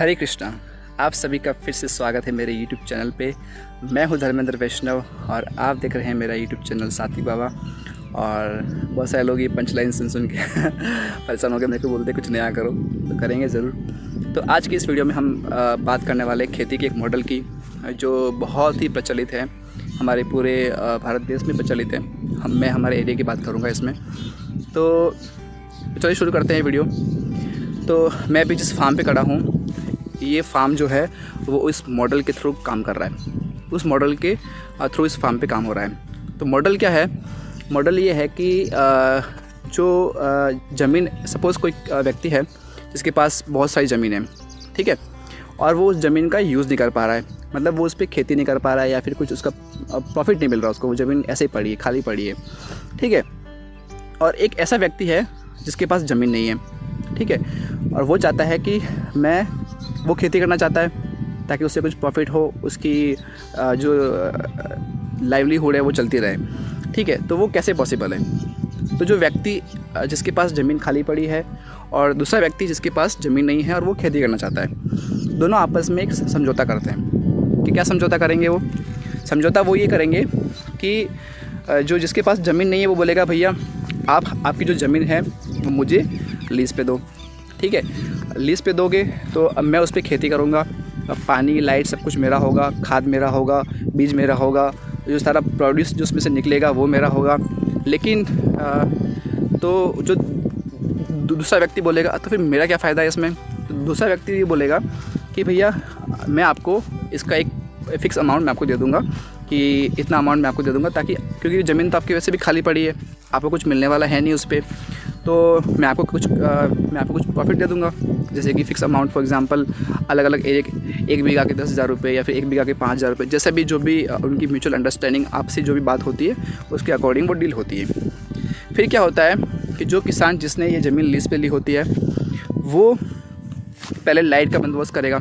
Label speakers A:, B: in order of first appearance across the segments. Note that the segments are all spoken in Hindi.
A: हरे कृष्णा। आप सभी का फिर से स्वागत है मेरे YouTube चैनल पे। मैं हूं धर्मेंद्र वैष्णव और आप देख रहे हैं मेरा YouTube चैनल साथी बाबा। और बहुत सारे लोग ये पंचलाइन सुन के परेशान हो गए, मेरे को बोलते कुछ नया करो, तो करेंगे ज़रूर। तो आज की इस वीडियो में हम बात करने वाले खेती के एक मॉडल की जो बहुत ही प्रचलित है, हमारे पूरे भारत देश में प्रचलित है। मैं हमारे एरिया की बात करूँगा इसमें। तो चलिए शुरू करते हैं वीडियो। तो मैं अभी जिस फार्म पे खड़ा हूँ, ये फार्म जो है वो इस मॉडल के थ्रू काम कर रहा है। उस मॉडल के थ्रू इस फार्म पे काम हो रहा है। तो मॉडल क्या है? मॉडल ये है कि जो ज़मीन, सपोज़ कोई व्यक्ति है जिसके पास बहुत सारी ज़मीन है, ठीक है, और वो उस ज़मीन का यूज़ नहीं कर पा रहा है, मतलब वो उस पर खेती नहीं कर पा रहा है या फिर कुछ उसका प्रॉफिट नहीं मिल रहा उसको, वो ज़मीन ऐसे ही पड़ी है, खाली पड़ी है, ठीक है। और एक ऐसा व्यक्ति है जिसके पास ज़मीन नहीं है, ठीक है, और वो चाहता है कि वो खेती करना चाहता है ताकि उससे कुछ प्रॉफिट हो, उसकी जो लाइवलीहुड है वो चलती रहे, ठीक है। तो वो कैसे पॉसिबल है? तो जो व्यक्ति जिसके पास ज़मीन खाली पड़ी है और दूसरा व्यक्ति जिसके पास ज़मीन नहीं है और वो खेती करना चाहता है, दोनों आपस में एक समझौता करते हैं। कि क्या समझौता करेंगे? वो समझौता वो ये करेंगे कि जो जिसके पास ज़मीन नहीं है वो बोलेगा भैया आपकी जो ज़मीन है वो मुझे लीज़ पे दो, ठीक है। लीज़ पे दोगे तो अब मैं उस पर खेती करूँगा, पानी लाइट सब कुछ मेरा होगा, खाद मेरा होगा, बीज मेरा होगा, जो सारा प्रोड्यूस जो उसमें से निकलेगा वो मेरा होगा। लेकिन तो जो दूसरा व्यक्ति बोलेगा तो फिर मेरा क्या फ़ायदा है इसमें? तो दूसरा व्यक्ति ये बोलेगा कि भैया मैं आपको इसका एक फ़िक्स अमाउंट मैं आपको दे दूँगा, कि इतना अमाउंट मैं आपको दे दूँगा, ताकि क्योंकि ज़मीन तो आपकी वैसे भी खाली पड़ी है, आपको कुछ मिलने वाला है नहीं उस पर, तो मैं आपको कुछ प्रॉफिट दे दूँगा। जैसे कि फ़िक्स अमाउंट, फॉर एग्जांपल अलग अलग एक बीघा के 10,000 रुपये या फिर एक बीघा के 5,000 रुपये, जैसे भी जो भी उनकी म्यूचुअल अंडरस्टैंडिंग आपसे जो भी बात होती है उसके अकॉर्डिंग वो डील होती है। फिर क्या होता है कि जो किसान जिसने ये ज़मीन लीज़ पे ली होती है वो पहले लाइट का बंदोबस्त करेगा।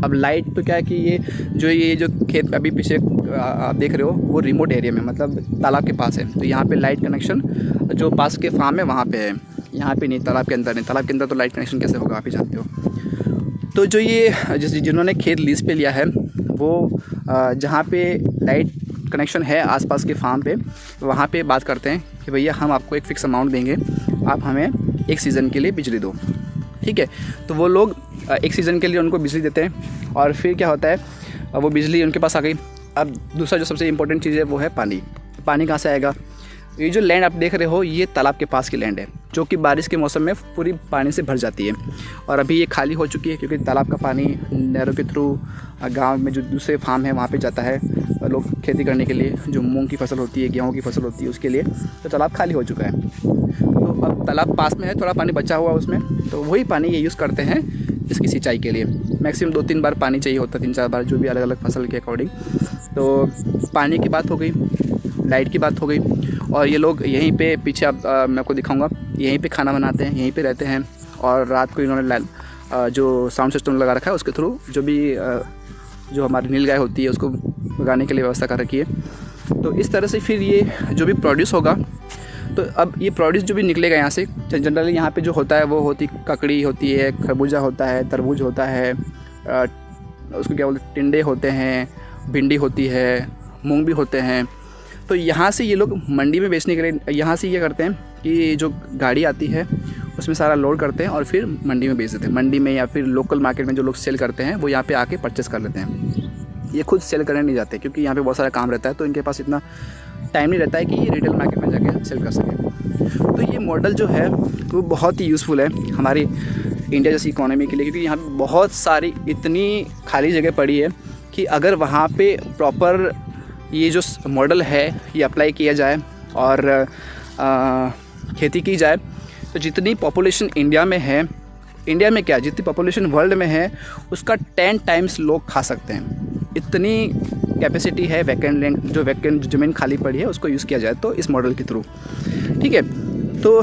A: अब लाइट तो क्या है कि ये जो खेत अभी पीछे आप देख रहे हो वो रिमोट एरिया में, मतलब तालाब के पास है, तो यहाँ पे लाइट कनेक्शन जो पास के फार्म है वहाँ पे है, यहाँ पे नहीं, तालाब के अंदर नहीं। तालाब के अंदर तो लाइट कनेक्शन कैसे होगा, आप ही जानते हो। तो जो ये जिन्होंने खेत लीज़ पे लिया है वो जहाँ पे लाइट कनेक्शन है आसपास के फार्म पे, वहाँ पे बात करते हैं कि भैया हम आपको एक फ़िक्स अमाउंट देंगे, आप हमें एक सीज़न के लिए बिजली दो, ठीक है। तो वो लोग एक सीज़न के लिए उनको बिजली देते हैं और फिर क्या होता है, वो बिजली उनके पास आ गई। अब दूसरा जो सबसे इम्पोर्टेंट चीज़ है वो है पानी। पानी कहाँ से आएगा? ये जो लैंड आप देख रहे हो ये तालाब के पास की लैंड है, जो कि बारिश के मौसम में पूरी पानी से भर जाती है और अभी ये खाली हो चुकी है, क्योंकि तालाब का पानी नहरों के थ्रू गांव में जो दूसरे फार्म है वहाँ पे जाता है लोग खेती करने के लिए, जो मूंग की फसल होती है, गेहूँ की फसल होती है, उसके लिए। तो तालाब खाली हो चुका है, तो अब तालाब पास में है, थोड़ा पानी बचा हुआ उसमें, तो वही पानी ये यूज़ करते हैं इसकी सिंचाई के लिए। मैक्सिमम 2-3 बार पानी चाहिए होता है, 3-4 बार, जो भी अलग अलग फसल के अकॉर्डिंग। तो पानी की बात हो गई, लाइट की बात हो गई, और ये लोग यहीं पे पीछे मैं आपको दिखाऊंगा, यहीं पे खाना बनाते हैं, यहीं पे रहते हैं, और रात को इन्होंने जो साउंड सिस्टम लगा रखा है उसके थ्रू जो भी जो हमारी नील गाय होती है उसको भगाने के लिए व्यवस्था कर रखी है। तो इस तरह से फिर ये जो भी प्रोड्यूस होगा, तो अब ये प्रोड्यूस जो भी निकलेगा यहाँ से, जनरली यहाँ पे जो होता है वो होती ककड़ी होती है, खरबूजा होता है, तरबूज होता है, उसको क्या बोलते हैं, टिंडे होते हैं, भिंडी होती है, मूंग भी होते हैं। तो यहाँ से ये लोग मंडी में बेचने के लिए यहाँ से ये करते हैं कि जो गाड़ी आती है उसमें सारा लोड करते हैं और फिर मंडी में बेच देते हैं। मंडी में या फिर लोकल मार्केट में जो लोग सेल करते हैं वो यहाँ पे आके परचेस कर लेते हैं। ये खुद सेल करने नहीं जाते क्योंकि यहाँ पे बहुत सारा काम रहता है, तो इनके पास इतना टाइम नहीं रहता है कि ये रिटेल मार्केट में जाके सेल कर सकें। तो ये मॉडल जो है वो बहुत ही यूज़फुल है हमारी इंडिया जैसी इकोनॉमी के लिए, क्योंकि यहाँ पर बहुत सारी इतनी खाली जगह पड़ी है कि अगर वहाँ पर प्रॉपर ये जो मॉडल है ये अप्लाई किया जाए और खेती की जाए, तो जितनी पॉपुलेशन इंडिया में है, इंडिया में क्या, जितनी पॉपुलेशन वर्ल्ड में है उसका 10 टाइम्स लोग खा सकते हैं। इतनी कैपेसिटी है वैकेंट लैंड, जो वैकेंट ज़मीन खाली पड़ी है उसको यूज़ किया जाए तो इस मॉडल के थ्रू, ठीक है। तो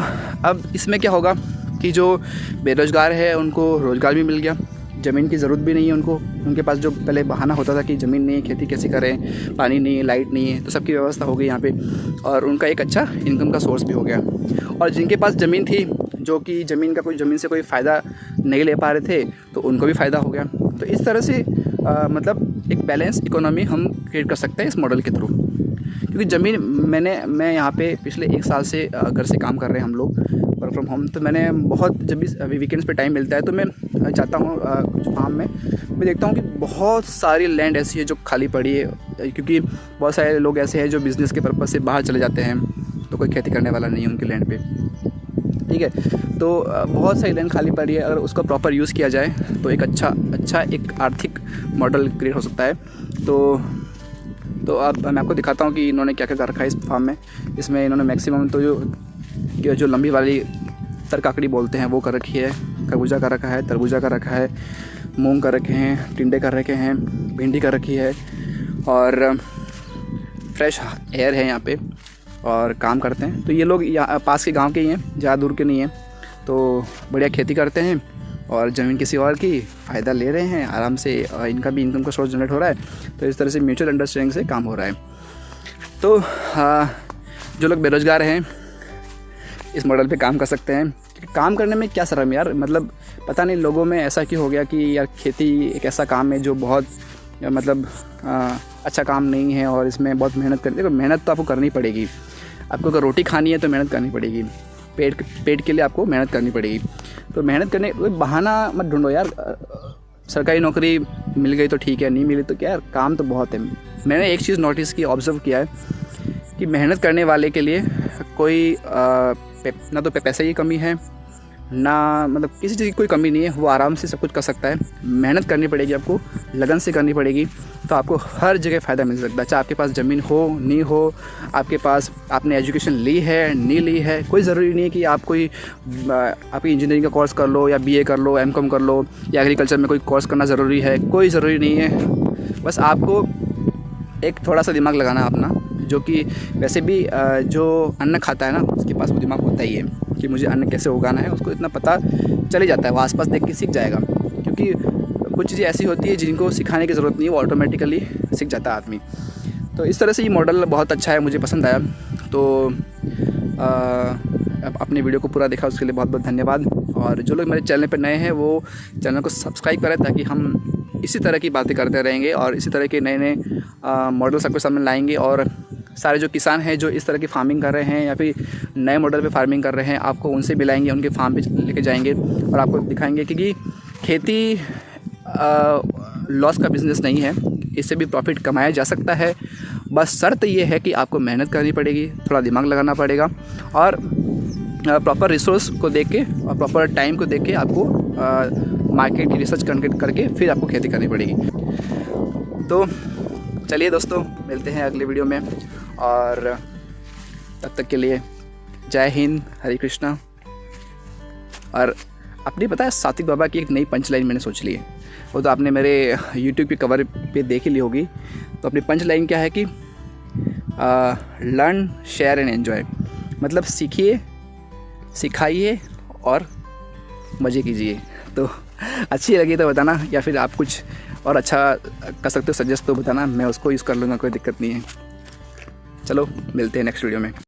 A: अब इसमें क्या होगा कि जो बेरोज़गार है उनको रोज़गार भी मिल गया, ज़मीन की ज़रूरत भी नहीं है उनको। उनके पास जो पहले बहाना होता था कि ज़मीन नहीं है, खेती कैसे करें, पानी नहीं है, लाइट नहीं है, तो सबकी व्यवस्था हो गई यहाँ पे और उनका एक अच्छा इनकम का सोर्स भी हो गया। और जिनके पास ज़मीन थी जो कि ज़मीन से कोई फ़ायदा नहीं ले पा रहे थे तो उनको भी फ़ायदा हो गया। तो इस तरह से मतलब एक बैलेंस इकोनॉमी हम क्रिएट कर सकते हैं इस मॉडल के थ्रू। क्योंकि ज़मीन मैं यहाँ पे पिछले 1 साल से घर से काम कर रहे हैं हम लोग, वर्क फ्रॉम होम। तो मैंने बहुत, जब भी अभी वीकेंड्स पे टाइम मिलता है तो मैं जाता हूँ कुछ फार्म में। मैं देखता हूँ कि बहुत सारी लैंड ऐसी है जो खाली पड़ी है, क्योंकि बहुत सारे लोग ऐसे हैं जो बिज़नेस के पर्पज़ से बाहर चले जाते हैं, तो कोई खेती करने वाला नहीं है उनकी लैंड पे, ठीक है। तो बहुत सारी लैंड खाली पड़ी है, अगर उसका प्रॉपर यूज़ किया जाए तो एक अच्छा एक आर्थिक मॉडल क्रिएट हो सकता है। तो अब मैं आपको दिखाता हूँ कि इन्होंने क्या क्या कर रखा है इस फार्म में। इसमें इन्होंने मैक्सिमम तो जो लंबी वाली तरकाकड़ी बोलते हैं वो कर रखी है, खरबूजा कर रखा है, तरबूजा कर रखा है, मूंग कर रखे हैं, टिंडे कर रखे हैं, भिंडी कर रखी है, और फ्रेश एयर है यहाँ पे और काम करते हैं। तो ये लोग यहाँ पास के गांव के ही हैं, ज़्यादा दूर के नहीं हैं। तो बढ़िया खेती करते हैं और ज़मीन किसी और की फ़ायदा ले रहे हैं आराम से, इनका भी इनकम का सोर्स जनरेट हो रहा है। तो इस तरह से म्यूचुअल अंडरस्टैंडिंग से काम हो रहा है। तो जो लोग बेरोज़गार हैं इस मॉडल पे काम कर सकते हैं। क्योंकि काम करने में क्या शर्म यार, मतलब पता नहीं लोगों में ऐसा क्यों हो गया कि यार खेती एक ऐसा काम है जो बहुत मतलब अच्छा काम नहीं है और इसमें बहुत मेहनत करनी। देखो मेहनत तो आपको करनी पड़ेगी, आपको अगर रोटी खानी है तो मेहनत करनी पड़ेगी, पेट के लिए आपको मेहनत करनी पड़ेगी। तो मेहनत करने कोई बहाना मत ढूंढो यार। सरकारी नौकरी मिल गई तो ठीक है, नहीं मिली तो क्या यार, काम तो बहुत है। मैंने एक चीज़ नोटिस की, ऑब्ज़र्व किया है कि मेहनत करने वाले के लिए कोई ना तो पैसे की कमी है, ना मतलब किसी चीज़ की कोई कमी नहीं है। वो आराम से सब कुछ कर सकता है। मेहनत करनी पड़ेगी, आपको लगन से करनी पड़ेगी, तो आपको हर जगह फ़ायदा मिल सकता है। चाहे आपके पास ज़मीन हो नहीं हो, आपके पास आपने एजुकेशन ली है नहीं ली है, कोई ज़रूरी नहीं है कि आप आपकी इंजीनियरिंग का कोर्स कर लो या BA कर लो, M.Com कर लो, या एग्रीकल्चर में कोई कोर्स करना ज़रूरी है, कोई ज़रूरी नहीं है। बस आपको एक थोड़ा सा दिमाग लगाना अपना, जो कि वैसे भी जो अन्न खाता है ना उसके पास वो दिमाग होता ही है कि मुझे अन्न कैसे उगाना है, उसको इतना पता चल ही जाता है, वो आसपास देख के सीख जाएगा। क्योंकि कुछ चीज़ें ऐसी होती है जिनको सिखाने की ज़रूरत नहीं है, वो ऑटोमेटिकली सीख जाता है आदमी। तो इस तरह से ये मॉडल बहुत अच्छा है, मुझे पसंद आया। तो अपनी वीडियो को पूरा देखा उसके लिए बहुत बहुत धन्यवाद। और जो लोग मेरे चैनल पर नए हैं वो चैनल को सब्सक्राइब करें, ताकि हम इसी तरह की बातें करते रहेंगे और इसी तरह के नए मॉडल्स आपके सामने लाएंगे। और सारे जो किसान हैं जो इस तरह की फार्मिंग कर रहे हैं या फिर नए मॉडल पे फार्मिंग कर रहे हैं, आपको उनसे मिलाएंगे, उनके फार्म पे लेके जाएंगे और आपको दिखाएंगे कि खेती लॉस का बिज़नेस नहीं है, इससे भी प्रॉफिट कमाया जा सकता है। बस शर्त ये है कि आपको मेहनत करनी पड़ेगी, थोड़ा दिमाग लगाना पड़ेगा, और प्रॉपर रिसोर्स को देख के और प्रॉपर टाइम को देख के आपको मार्केट की रिसर्च करके फिर आपको खेती करनी पड़ेगी। तो चलिए दोस्तों, मिलते हैं अगले वीडियो में, और तब तक के लिए जय हिंद, हरे कृष्णा। और अपनी पता है सात्विक बाबा की एक नई पंच लाइन मैंने सोच ली है, वो तो आपने मेरे YouTube के कवर पे देख ही ली होगी। तो अपनी पंच लाइन क्या है कि लर्न, शेयर एंड एन्जॉय। मतलब सीखिए, सिखाइए और मज़े कीजिए। तो अच्छी लगी तो बताना, या फिर आप कुछ और अच्छा कर सकते हो सजेस्ट तो बताना, मैं उसको यूज़ कर लूँगा, कोई दिक्कत नहीं है। चलो मिलते हैं नेक्स्ट वीडियो में।